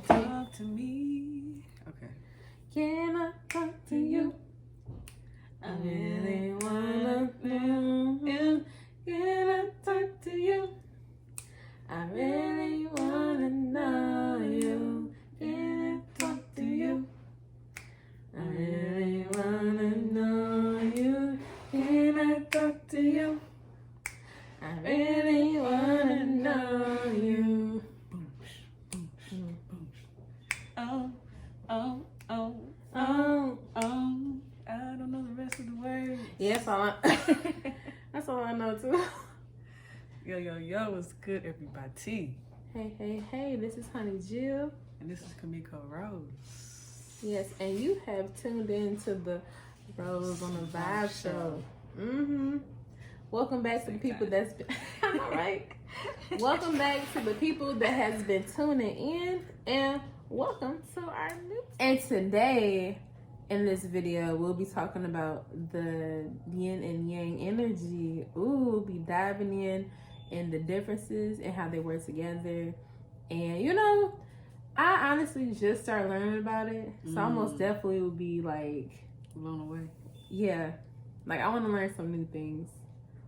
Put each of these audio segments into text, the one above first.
Talk to me. Okay. Can I talk to you? I really wanna know you. Can I talk to you? I really wanna know you. Can I talk to you? I really wanna know you. Can I talk to you? I really wanna know you. Oh. I don't know the rest of the words. Yes, that's all I know too. Yo, what's good, everybody? Hey, this is Honey Jill. And this is Kamiko Rose. Yes, and you have tuned in to the Rose on the Vibe Show. Welcome back to the people that's been, I know, right? Welcome back to the people that has been tuning in, and welcome to our new. And today, in this video, we'll be talking about the yin and yang energy. We'll be diving in the differences and how they work together. And I honestly just started learning about it, so I most definitely will be like Blown away. Yeah, like I want to learn some new things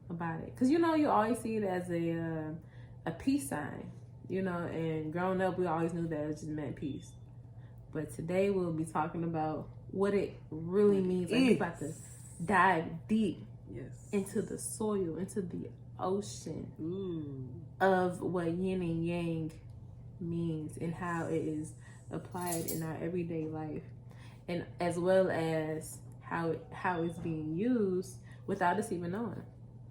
about it, because you always see it as a peace sign, and growing up we always knew that it just meant peace. But today we'll be talking about what it really means. Like, we're about to dive deep into the soil, into the ocean of what yin and yang means and how it is applied in our everyday life, and as well as how it's being used without us even knowing.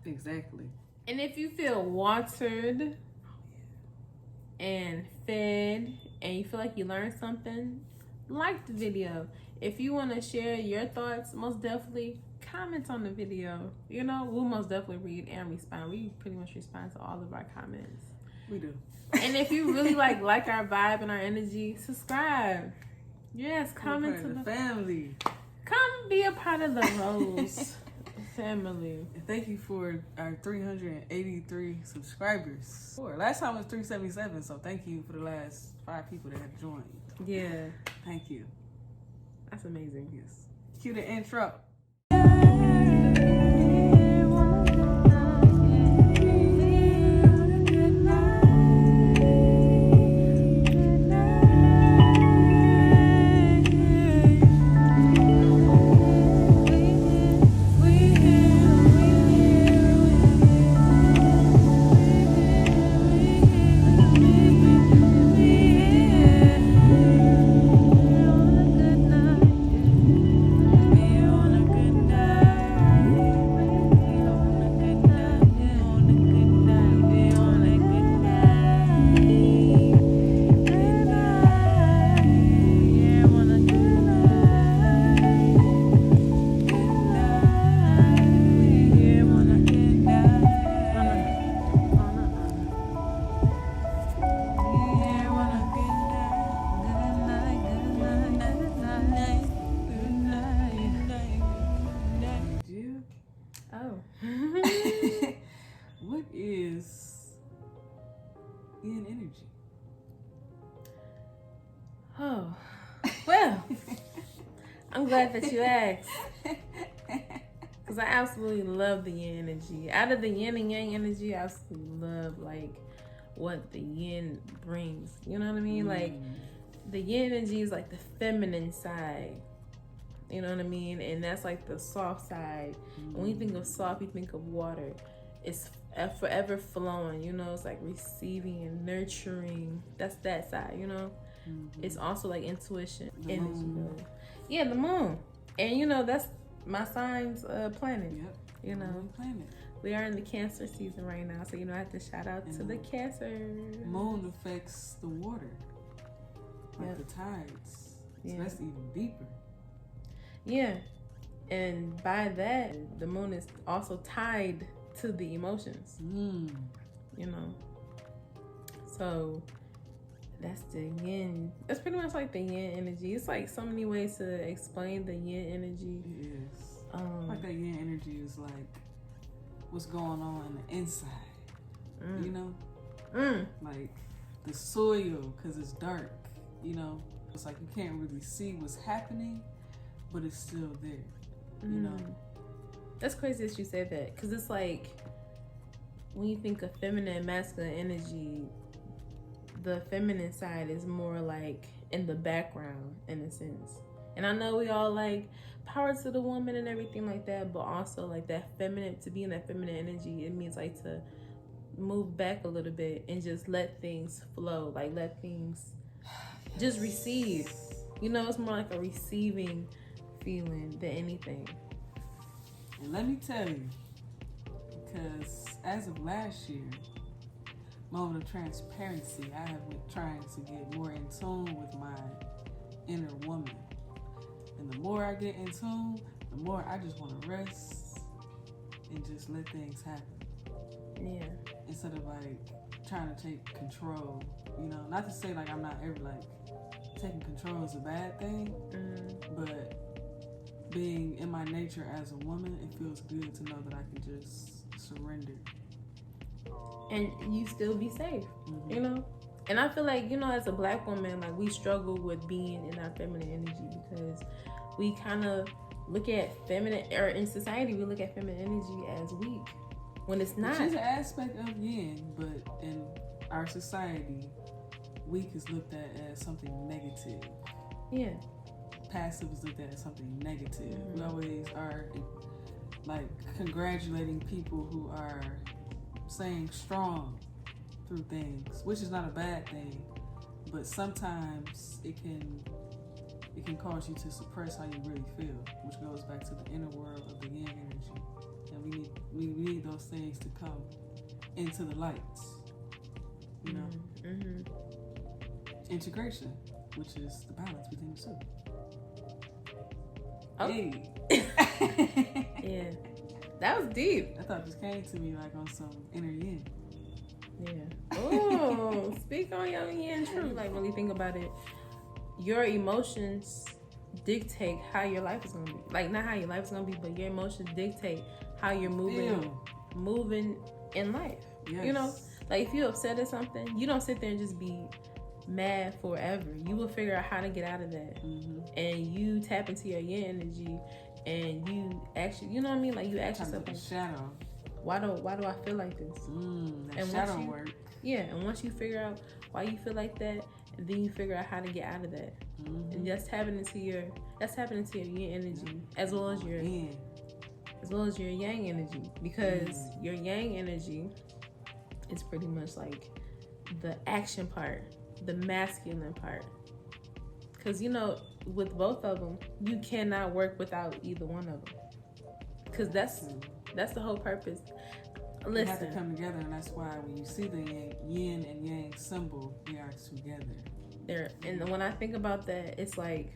Exactly. And if you feel watered and fed and you feel like you learned something, like the video. If you want to share your thoughts, most definitely comment on the video. We'll most definitely read and respond. We pretty much respond to all of our comments. We do. And if you really like our vibe and our energy, subscribe. Yes, come into the family. Come be a part of the Rose family. And thank you for our 383 subscribers. Last time was 377, so thank you for the last 5 people that have joined. Yeah. Thank you. That's amazing. Yes. Cue the intro. What is yin energy? Oh, well, I'm glad that you asked, because I absolutely love the yin energy. Out of the yin and yang energy, I absolutely love what the yin brings. You know what I mean? Like, the yin energy is like the feminine side. You know what I mean? And that's like the soft side. When you think of soft, you think of water. It's forever flowing, it's like receiving and nurturing. That's that side, It's also like intuition, The energy. moon. Yeah, the moon. And that's my sign's planet. Yep. Planet. We are in the Cancer season right now, so I have to shout out to the Cancer. Moon affects the water, like the tides. So that's even deeper. Yeah. And by that, the moon is also tied to the emotions. So that's the yin. That's pretty much like the yin energy. It's like so many ways to explain the yin energy. It is. Like that yin energy is like what's going on in the inside. Like the soil, because it's dark. you know, it's like you can't really see what's happening, but it's still there, you know. That's crazy that you said that, because it's like when you think of feminine and masculine energy, the feminine side is more like in the background in a sense. And I know we all like power to the woman and everything like that, but also like that feminine, to be in that feminine energy, it means like to move back a little bit and just let things flow, like let things just receive. You know, it's more like a receiving feeling than anything. And let me tell you, because as of last year, moment of transparency, I have been trying to get more in tune with my inner woman. And the more I get in tune, the more I just want to rest and just let things happen. Yeah. Instead of like trying to take control, you know, not to say like I'm not ever like taking control is a bad thing, but being in my nature as a woman, it feels good to know that I can just surrender. And you still be safe, you know? And I feel like, you know, as a black woman, like we struggle with being in our feminine energy because we kind of look at feminine, or in society, we look at feminine energy as weak when it's not. Which is an aspect of yin, but in our society, weak is looked at as something negative. Yeah. Passive is looked at as something negative. We always are like congratulating people who are staying strong through things, which is not a bad thing, but sometimes it can cause you to suppress how you really feel, which goes back to the inner world of the yin energy. And we need those things to come into the light, you know. Integration, which is the balance between the two. Oh. Hey. Yeah, that was deep. I thought this came to me like on some inner yin. Yeah. Oh, speak on your yin truth. Like really think about it. Your emotions dictate how your life is gonna be. Like not how your life is gonna be, but your emotions dictate how you're moving in life. Yes. You know, like if you're upset at something, you don't sit there and just be mad forever. You will figure out how to get out of that, and you tap into your yin energy, and you actually, you know what I mean? Like you ask yourself, like, shadow. Why do I feel like this? That and shadow work. Yeah, and once you figure out why you feel like that, and then you figure out how to get out of that, and that's tapping into your yin energy as well as your yang energy, because your yang energy is pretty much like the action part, the masculine part. Because you know, with both of them, you cannot work without either one of them. Because that's the whole purpose. Listen, they have to come together, and that's why when you see the yin and yang symbol, they are together. And when I think about that, it's like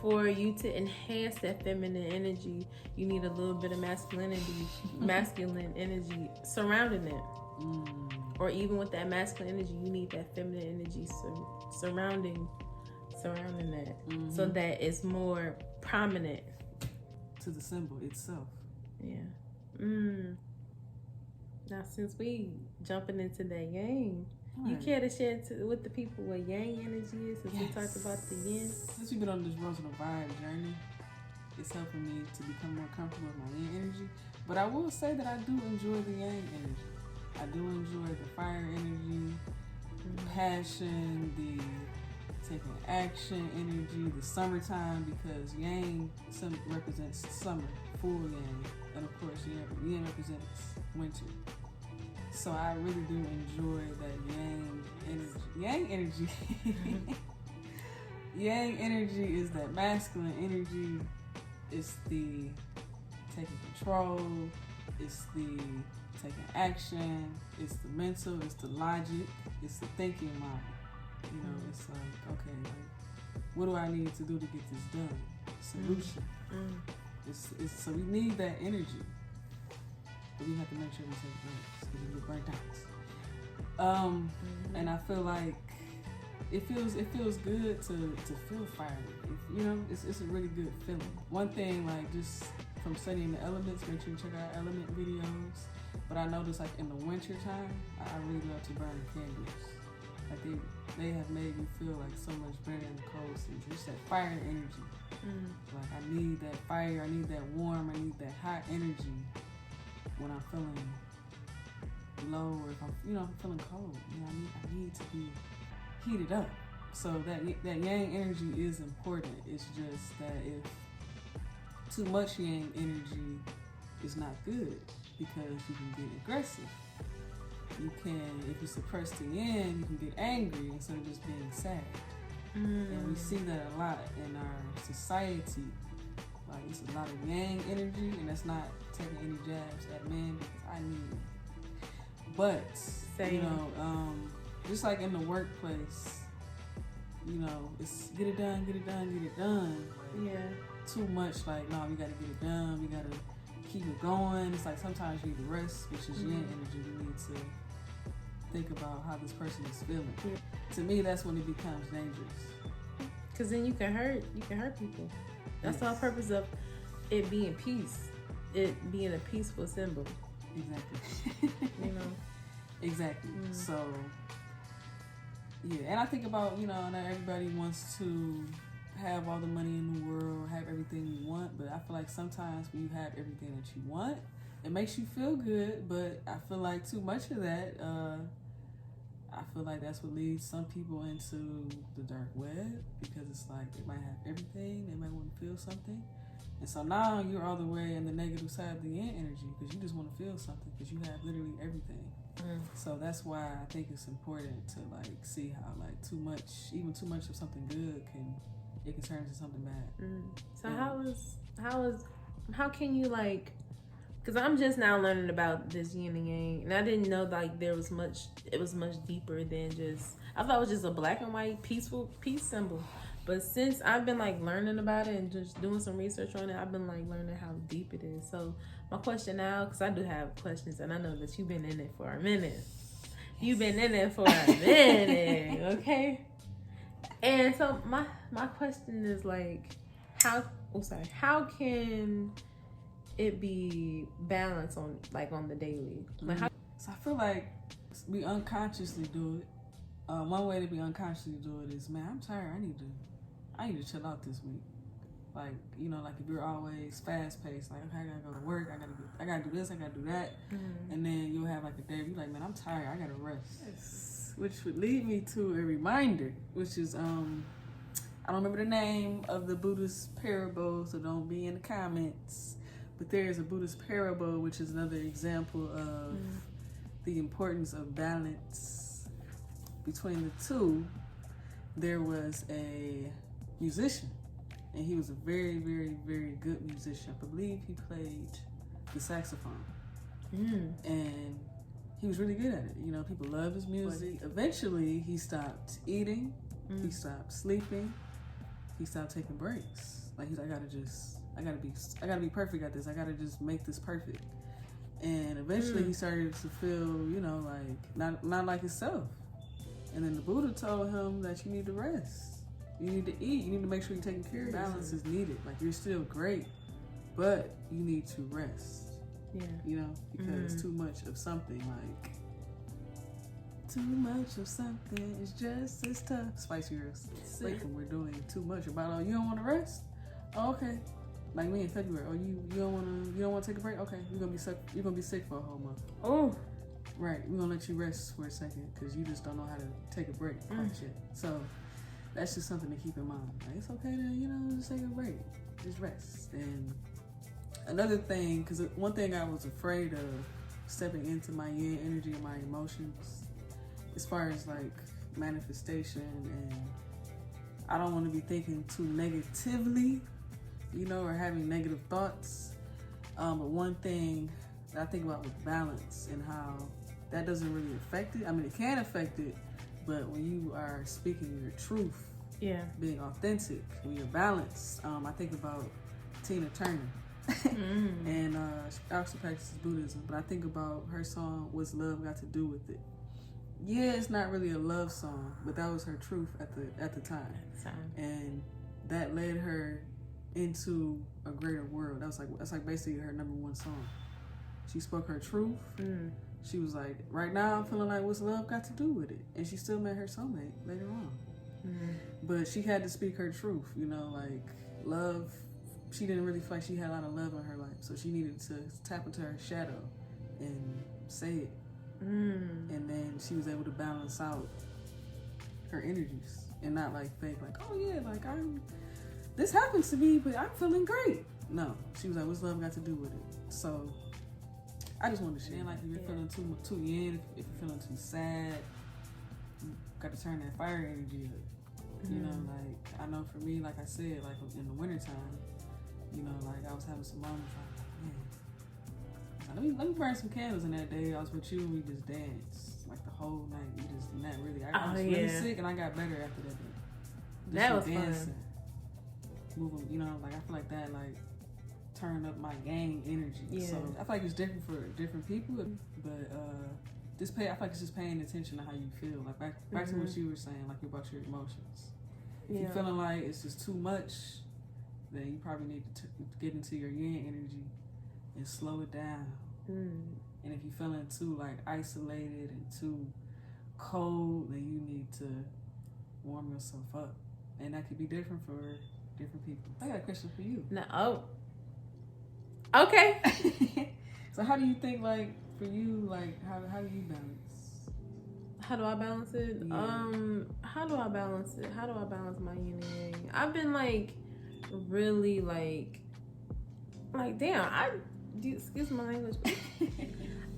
for you to enhance that feminine energy, you need a little bit of masculine energy surrounding it. Or even with that masculine energy, you need that feminine energy surrounding that, so that it's more prominent to the symbol itself. Yeah. Now, since we jumping into that yang, you care to share with the people what yang energy is? Since we talked about the yin. Since we've been on this Rosal Vibe journey, it's helping me to become more comfortable with my yin energy. But I will say that I do enjoy the yang energy. I do enjoy the fire energy, the passion, the taking action energy, the summertime, because yang represents summer, full yang, and of course yin represents winter. So I really do enjoy that yang energy. Yang energy. Yang energy is that masculine energy. It's the taking control. It's the taking action. It's the mental. It's the logic. It's the thinking mind. You know, it's like, okay, like, what do I need to do to get this done? Solution. It's so we need that energy. But we have to make sure we take breaks because we get burnt out. And I feel like it feels good to feel fiery. You know, it's a really good feeling. One thing, like just from studying the elements, make sure you check out our element videos. But I noticed like in the winter time, I really love to burn candles. Like they have made me feel like so much better in the cold season. Just that fire energy. Like I need that fire, I need that warm, I need that hot energy when I'm feeling low or if I'm, I'm feeling cold. I need to be heated up. So that yang energy is important. It's just that if too much yang energy is not good because you can get aggressive. You can, if you suppress the yin, you can get angry instead of just being sad. And we see that a lot in our society. Like it's a lot of yang energy, and that's not taking any jabs at men because I need it. But just like in the workplace, it's get it done, get it done, get it done. Like, too much like, no, we gotta get it done, we gotta keep it going. It's like sometimes you need to rest, which is yin energy. You need to think about how this person is feeling. To me, that's when it becomes dangerous. Because then you can hurt people. That's the whole purpose of it being peace. It being a peaceful symbol. Exactly. Exactly. So, and I think about, not everybody wants to have all the money in the world, have everything you want, but I feel like sometimes when you have everything that you want, it makes you feel good, but I feel like too much of that, I feel like that's what leads some people into the dark web, because it's like they might have everything, they might want to feel something, and so now you're all the way in the negative side of the yin energy because you just want to feel something because you have literally everything. So that's why I think it's important to like see how like even too much of something good can turn into something bad. So how can you like, because I'm just now learning about this yin and yang, and I didn't know like it was much deeper than just, I thought it was just a black and white peaceful peace symbol. But since I've been like learning about it and just doing some research on it, I've been like learning how deep it is. So my question now, because I do have questions, and I know that you've been in it for a minute. You've been in it for a minute, okay? And so my question is like, how can it be balanced on the daily? Like how? So I feel like we unconsciously do it. One way to be unconsciously do it is, man, I'm tired. I need to chill out this week. Like, like if you're always fast paced, like, okay, I gotta go to work, I gotta do this, I gotta do that, and then you'll have like a day where you're like, man, I'm tired, I gotta rest. Yes. Which would lead me to a reminder, which is I don't remember the name of the Buddhist parable, so don't be in the comments. But there is a Buddhist parable, which is another example of the importance of balance between the two. There was a musician, and he was a very, very, very good musician. I believe he played the saxophone. And he was really good at it. People love his music. Eventually, he stopped eating. He stopped sleeping. He stopped taking breaks. Like, he's like, I gotta be perfect at this. I gotta just make this perfect. And eventually, he started to feel, like not like himself. And then the Buddha told him that you need to rest. You need to eat. You need to make sure you're taking care of yourself. Balance is needed. Like, you're still great, but you need to rest. Yeah. Because too much of something, like, too much of something is just as tough. Spicy Girls. Like, when we're doing too much about, you don't want to rest? Oh, okay. Like me in February. Oh, you don't want to take a break? Okay, you're gonna be sick for a whole month. Oh. Right, we're gonna let you rest for a second because you just don't know how to take a break quite yet. So that's just something to keep in mind. Like, it's okay to, just take a break. Just rest. And another thing, because one thing I was afraid of stepping into my yin energy and my emotions, as far as like manifestation, and I don't want to be thinking too negatively, or having negative thoughts. But one thing that I think about with balance and how that doesn't really affect it. I mean, it can affect it, but when you are speaking your truth, being authentic, when you're balanced, I think about Tina Turner. And she also practices Buddhism, but I think about her song, What's Love Got to Do With It? Yeah, it's not really a love song, but that was her truth at the time. And that led her into a greater world. That's like basically her number one song. She spoke her truth, she was like, right now I'm feeling like what's love got to do with it? And she still met her soulmate later on. Mm-hmm. But she had to speak her truth, you know, like love. She didn't really feel like she had a lot of love in her life, so she needed to tap into her shadow and say it. And then she was able to balance out her energies and not like fake, like, oh yeah, like this happens to me, but I'm feeling great. No, she was like, what's love got to do with it? So I just wanted to share. Like, if you're feeling too yin, if you're feeling too sad, you got to turn that fire energy up. You know, like, I know for me, like I said, like in the wintertime, you know, like I was having some moments like, man, let me burn some candles. And that day I was with you and we just danced like the whole night. We just not really. I was really sick and I got better after that day. That was fun. Moving, you know, like I feel like that like turned up my gang energy. Yeah. So I feel like it's different for different people, but I feel like it's just paying attention to how you feel. Like back to what you were saying, like about your emotions. If you're feeling like it's just too much, then you probably need to get into your yin energy and slow it down. And if you're feeling too like isolated and too cold, then you need to warm yourself up. And that could be different for different people. I got a question for you. No. Oh. Okay. So how do you think, like, for you, like, how do you balance? How do I balance it? Yeah. How do I balance it? How do I balance my yin and yang? I've been like really like damn, excuse my language.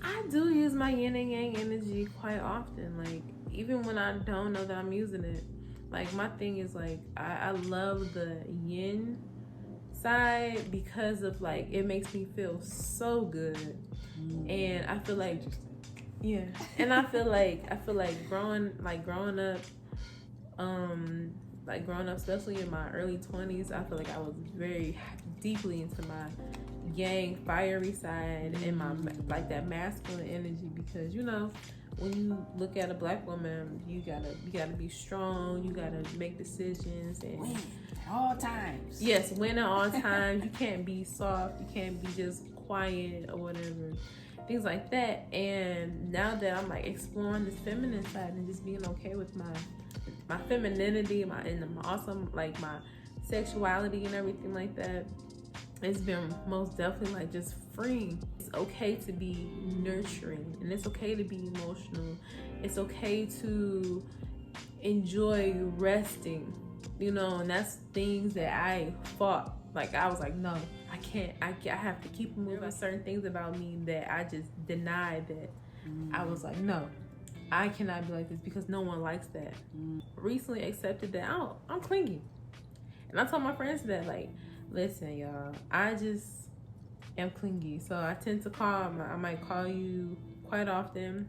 I do use my yin and yang energy quite often. Like, even when I don't know that I'm using it. Like, my thing is like I love the yin side because of like it makes me feel so good. And I feel like and I feel like growing up, especially in my early 20s, I feel like I was very deeply into my yang fiery side and my like that masculine energy, because you know, when you look at a black woman, you gotta be strong, you gotta make decisions and win at all times. Yes, win at all times. You can't be soft, you can't be just quiet or whatever, things like that. And now that I'm like exploring this feminine side and just being okay with my femininity, my awesome like my sexuality and everything like that, it's been most definitely like just freeing. It's okay to be nurturing and it's okay to be emotional. It's okay to enjoy resting, you know, and that's things that I fought. Like, I was like, no, I can't. I have to keep moving. There were certain things about me that I just denied that. I was like, no, I cannot be like this because no one likes that. Recently accepted that I'm clingy. And I told my friends that, like, listen, y'all, I just am clingy. So I tend to I might call you quite often.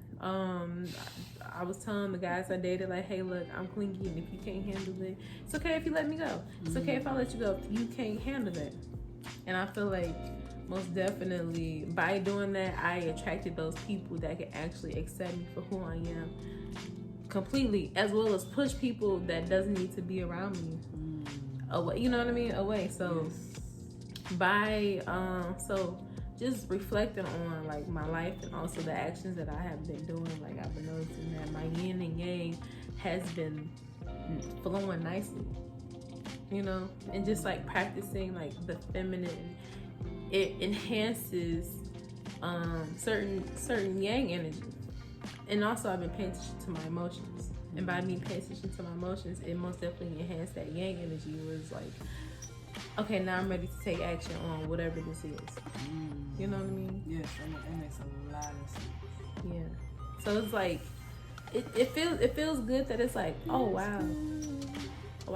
I was telling the guys I dated, like, hey, look, I'm clingy, and if you can't handle it, it's okay if you let me go. It's okay if I let you go if you can't handle it. And I feel like most definitely by doing that, I attracted those people that can actually accept me for who I am completely, as well as push people that doesn't need to be around me away. You know what I mean? Away. So so just reflecting on like my life and also the actions that I have been doing, like I've been noticing that my yin and yang has been flowing nicely, you know, and just like practicing like the feminine, it enhances certain yang energy. And also I've been paying attention to my emotions, and by me paying attention to my emotions, it most definitely enhanced that yang energy. It was like, okay, now I'm ready to take action on whatever this is. You know what I mean? Yes, that makes a lot of sense. Yeah. So it's like, it feels good that it's like, oh wow,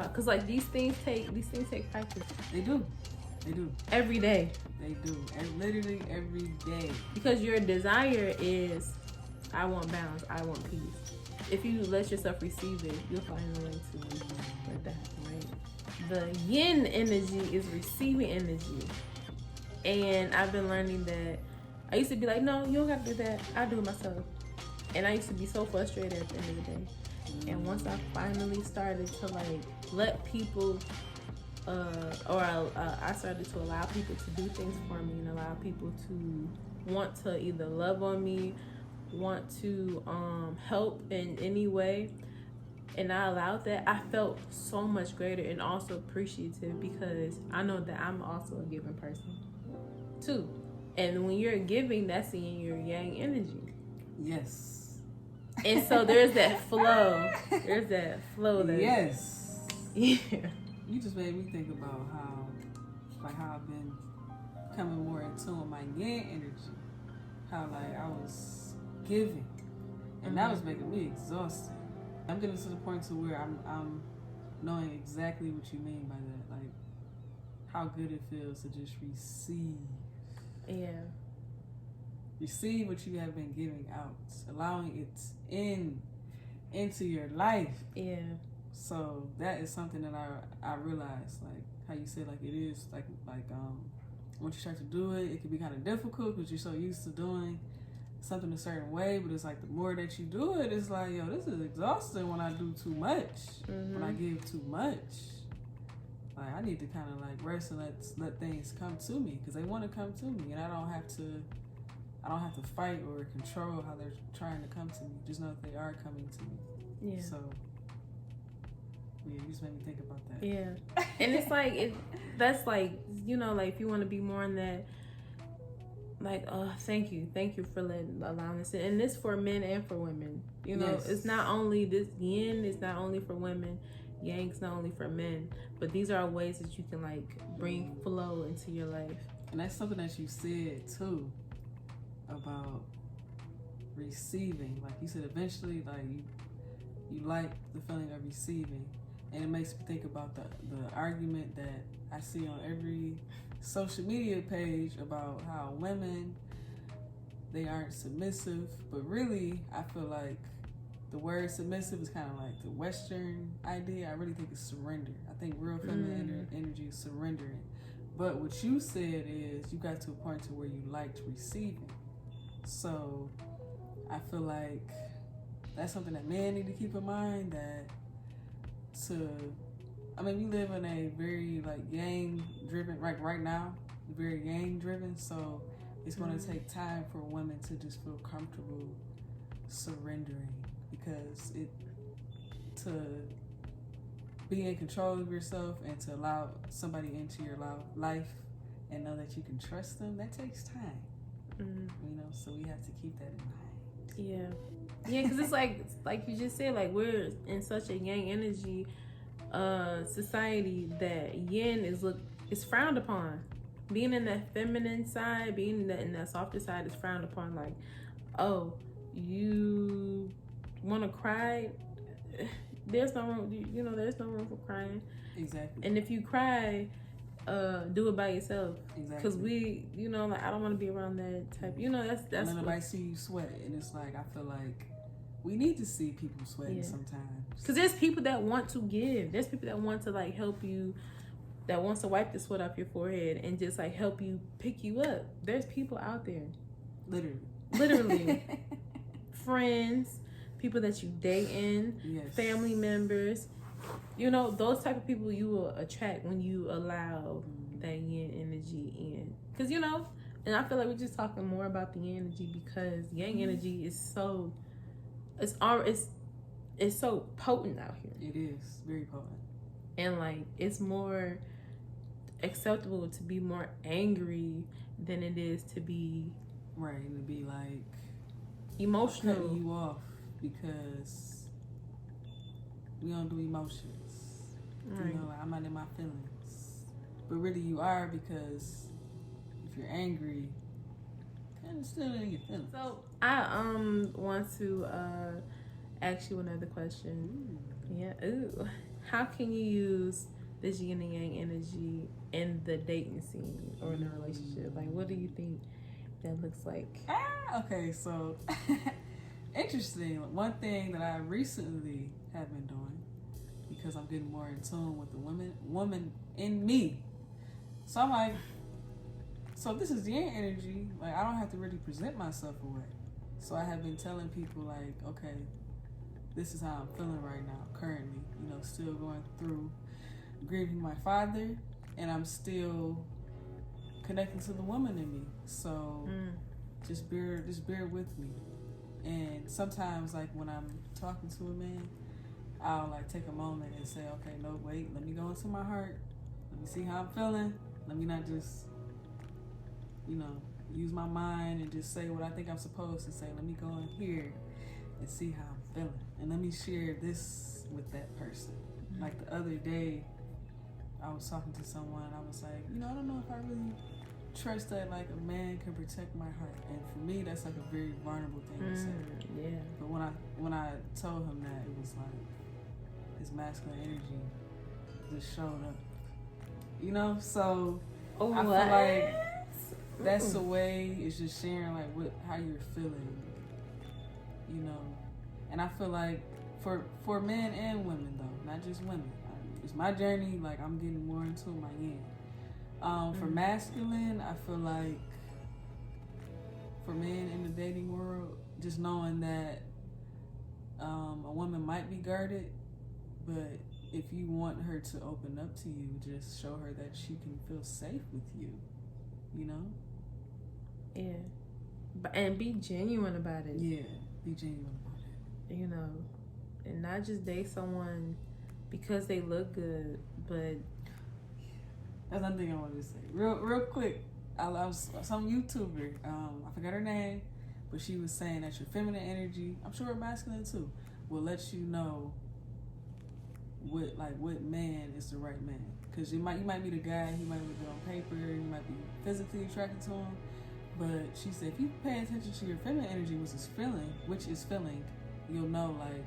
because like these things take practice. They do. Every day. They do. And literally every day. Because your desire is, I want balance, I want peace. If you let yourself receive it, you'll find a way to let that happen, right? The yin energy is receiving energy. And I've been learning that I used to be like, no, you don't have to do that. I do it myself. And I used to be so frustrated at the end of the day. And once I finally started to like let people, I started to allow people to do things for me and allow people to want to either love on me want to help in any way, and I allowed that, I felt so much greater and also appreciative, because I know that I'm also a giving person too. And when you're giving, that's in your yang energy. Yes. And so there's that flow. There's that flow that yes. Yeah. You just made me think about how I've been coming more in tune with my yang energy. How like I was giving, and that was making me exhausted. I'm getting to the point to where I'm knowing exactly what you mean by that. Like how good it feels to just receive. Yeah. Receive what you have been giving out, allowing it into your life. Yeah. So that is something that I realized, like how you said, like it is like once you start to do it, it can be kind of difficult because you're so used to doing something a certain way. But it's like the more that you do it, it's like, yo, this is exhausting when I do too much. When I give too much, like I need to kind of like rest and let things come to me, because they want to come to me, and I don't have to fight or control how they're trying to come to me. Just know that they are coming to me. Yeah. So yeah, you just made me think about that. Yeah. And it's like that's like, you know, like if you want to be more in that, like, thank you for allowing this, and this for men and for women. You know, Yes. It's not only this yin is not only for women, yang's not only for men, but these are ways that you can like bring flow into your life. And that's something that you said too about receiving. Like you said, eventually, like you like the feeling of receiving, and it makes me think about the argument that I see on every social media page about how women, they aren't submissive, but really I feel like the word submissive is kind of like the Western idea. I really think it's surrender. I think real feminine energy is surrendering. But what you said is you got to a point to where you liked receiving. So I feel like that's something that men need to keep in mind, that we live in a very like yang driven, like right now, very yang driven. So it's going to take time for women to just feel comfortable surrendering, because to be in control of yourself and to allow somebody into your life and know that you can trust them, that takes time. You know, so we have to keep that in mind. Yeah, because it's like you just said, like we're in such a yang energy society that yin is frowned upon. Being in that feminine side, being in that softer side is frowned upon. Like, oh, you want to cry? There's no room. You know, there's no room for crying. Exactly. And if you cry, do it by yourself. Exactly. Because we, you know, like I don't want to be around that type. You know, that's. And nobody see you sweat, and it's like I feel like we need to see people sweating sometimes. Because there's people that want to give. There's people that want to like help you, that wants to wipe the sweat off your forehead and just like help you pick you up. There's people out there. Literally. Friends, people that you date in, family members. You know, those type of people you will attract when you allow that yin energy in. Because, you know, and I feel like we're just talking more about the yin energy because yang energy is so, it's so potent out here. It is very potent. And like, it's more acceptable to be more angry than it is to be right, and to be like emotional. Cutting you off because we don't do emotions. Right. You know, like, I'm not in my feelings, but really you are, because if you're angry, kind of still in your feelings. So I want to ask you another question. Yeah. Ooh. How can you use this yin and yang energy in the dating scene or in a relationship? Like, what do you think that looks like? Okay, so interesting. One thing that I recently have been doing, because I'm getting more in tune with the woman in me. So I'm like, so this is yang energy. Like, I don't have to really present myself away. So I have been telling people like, okay, this is how I'm feeling right now, currently. You know, still going through grieving my father, and I'm still connecting to the woman in me. So just bear with me. And sometimes, like when I'm talking to a man, I'll like take a moment and say, okay, no, wait, let me go into my heart. Let me see how I'm feeling. Let me not just, use my mind and just say what I think I'm supposed to say. Let me go in here and see how I'm feeling. And let me share this with that person. Mm-hmm. Like the other day, I was talking to someone. I was like, I don't know if I really trust that like a man can protect my heart. And for me, that's like a very vulnerable thing to say. Yeah. But when I told him that, it was like his masculine energy just showed up. So I feel like that's the way. It's just sharing like how you're feeling. And I feel like for men and women though, not just women. It's my journey. Like I'm getting more into my yin. For masculine, I feel like for men in the dating world, just knowing that a woman might be guarded, but if you want her to open up to you, just show her that she can feel safe with you. Yeah. And be genuine about it. Yeah, be genuine about it. And not just date someone because they look good, but that's another thing I wanted to say. Real quick, I love some YouTuber. I forgot her name, but she was saying that your feminine energy, I'm sure masculine too, will let you know what man is the right man. Because you might meet a guy, he might look good on paper, you might be physically attracted to him, but she said if you pay attention to your feminine energy, which is feeling, you'll know like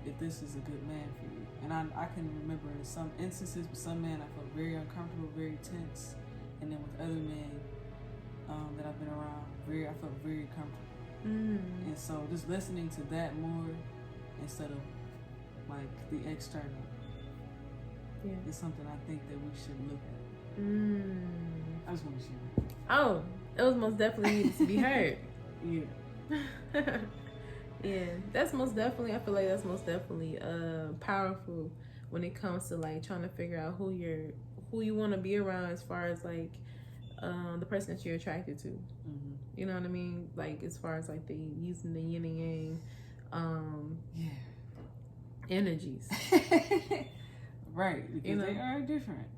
if this is a good man for you. And I can remember in some instances with some men I felt very uncomfortable, very tense, and then with other men that I've been around, I felt very comfortable. And so just listening to that more instead of like the external, is something I think that we should look at. I just want to share. Oh, it was most definitely needed to be heard. Yeah. Yeah, that's most definitely. I feel like that's most definitely powerful when it comes to like trying to figure out who you want to be around as far as like the person that you're attracted to. Mm-hmm. You know what I mean? Like as far as like using the yin and yang energies. Right, because they are different.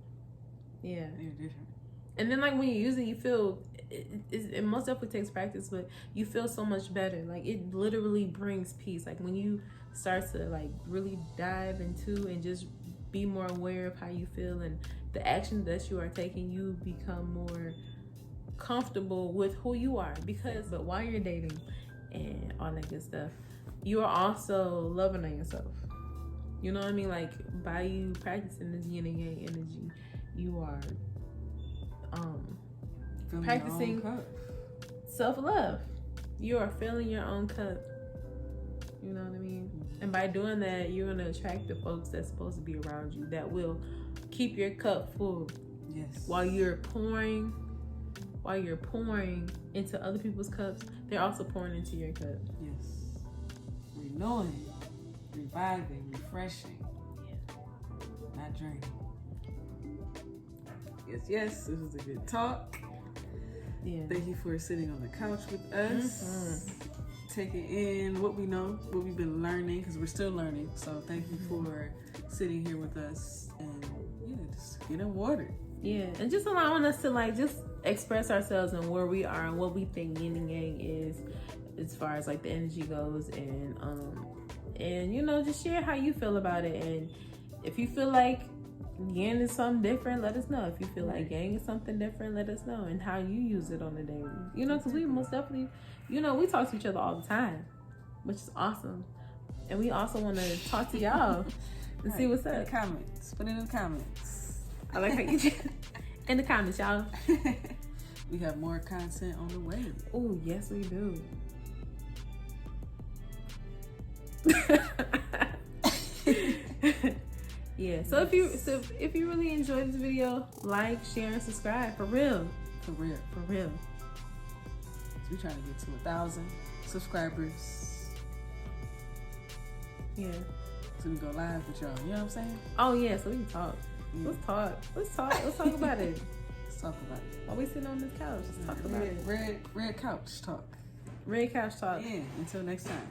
Yeah, they're different. And then like when you use it, you feel it most definitely takes practice, but you feel so much better. Like it literally brings peace. Like when you start to like really dive into and just be more aware of how you feel and the action that you are taking, you become more comfortable with who you are. But while you're dating and all that good stuff, you are also loving on yourself. You know what I mean? Like by you practicing this yin and yang energy, you are practicing self-love. You are filling your own cup. You know what I mean? Mm-hmm. And by doing that, you're going to attract the folks that's supposed to be around you that will keep your cup full. Yes. While you're pouring into other people's cups, they're also pouring into your cup. Yes. Renewing, reviving, refreshing. Yeah. Not draining. Yes, this was a good talk. Yeah. Thank you for sitting on the couch with us, taking in what we know, what we've been learning, because we're still learning. So thank you for sitting here with us and just getting watered. Yeah, and just allowing us to like just express ourselves and where we are and what we think yin and yang is, as far as like the energy goes, and just share how you feel about it. And if you feel like yin is something different, let us know. If you feel like yang is something different, let us know, and how you use it on the daily. Because we most definitely, we talk to each other all the time, which is awesome. And we also want to talk to y'all and see what's up. Comments. Put it in the comments. I like how you did. In the comments, y'all. We have more content on the way. Oh, yes, we do. Yeah. So if you really enjoyed this video, like, share, and subscribe. For real. So we're trying to get to 1,000 subscribers. Yeah. So we go live with y'all. You know what I'm saying? Oh yeah. So we can talk. Yeah. Let's talk. Let's talk about it. Let's talk about it. While we sitting on this couch, let's talk about it. Red couch talk. Red Couch Talk. Yeah, until next time.